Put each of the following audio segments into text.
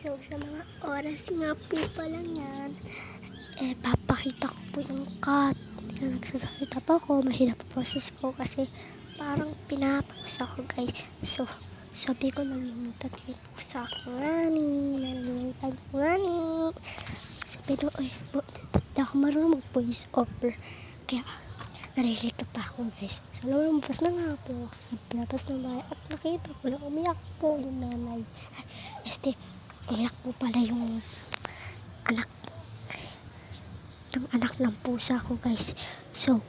So, sa mga oras nga po pala yan, papakita ko po yung cut. Kaya nagsasalita pa ako, mahirap process ko kasi parang pinapausa ko guys. So, sabi ko nalimutan ko yung pusa ko nalimutan ko sabi ko, di ako marunong mag-voice over. Kaya, narilito pa ako guys. So, lumabas na nga po ako sa labas ng bahay at nakita ko na umiyak po yung nanay. Umiyak po pala yung anak ng pusa ko guys. So,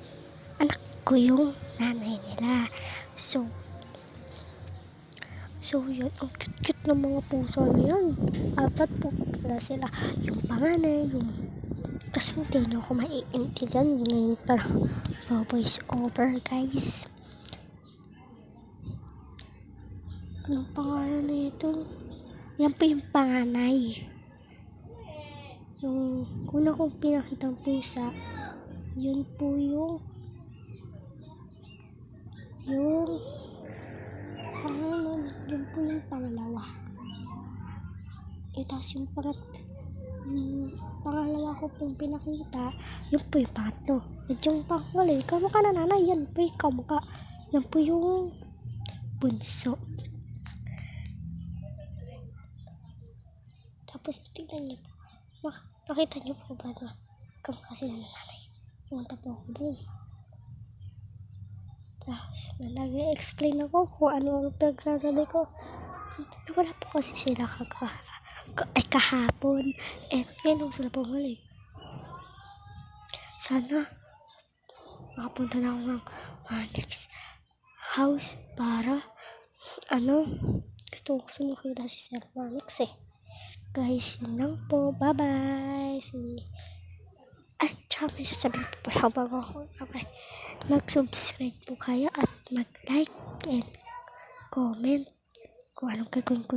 anak ko yung nanay nila. So yun, ang cute ng mga pusa na yun. 4 po pala sila. Yung panganay, kasi hindi nyo ako maiintindihan ngayon para voice over guys. Anong pangalan na ito? Yan po yung panganay. Yung una kong pinakitang pusa, yun po yung pangalan, yun po yung pangalawa. Tapos yung pangalawa ko pong pinakita, yun po yung pangatlo. At yung panghuli, kamukha na nanay, yan po yung kamukha. Yan po yung bunso. Tapos tingnan niyo po. Nakita niyo po ba na kamukha sila ng nanay? Pumunta po ako doon. Tapos nag-explain ako kung ano ang pinagsasabi ko. Wala po kasi sila kahapon. And ngayon sila pumalik. Sana makapunta na ako ng next house para gusto ko sumakita si Sir Manix Guys, yun lang po. Bye-bye. Tsaka may sasabihin po pala bago ako. Mag-subscribe po kayo at mag-like and comment kung anong gagawin ko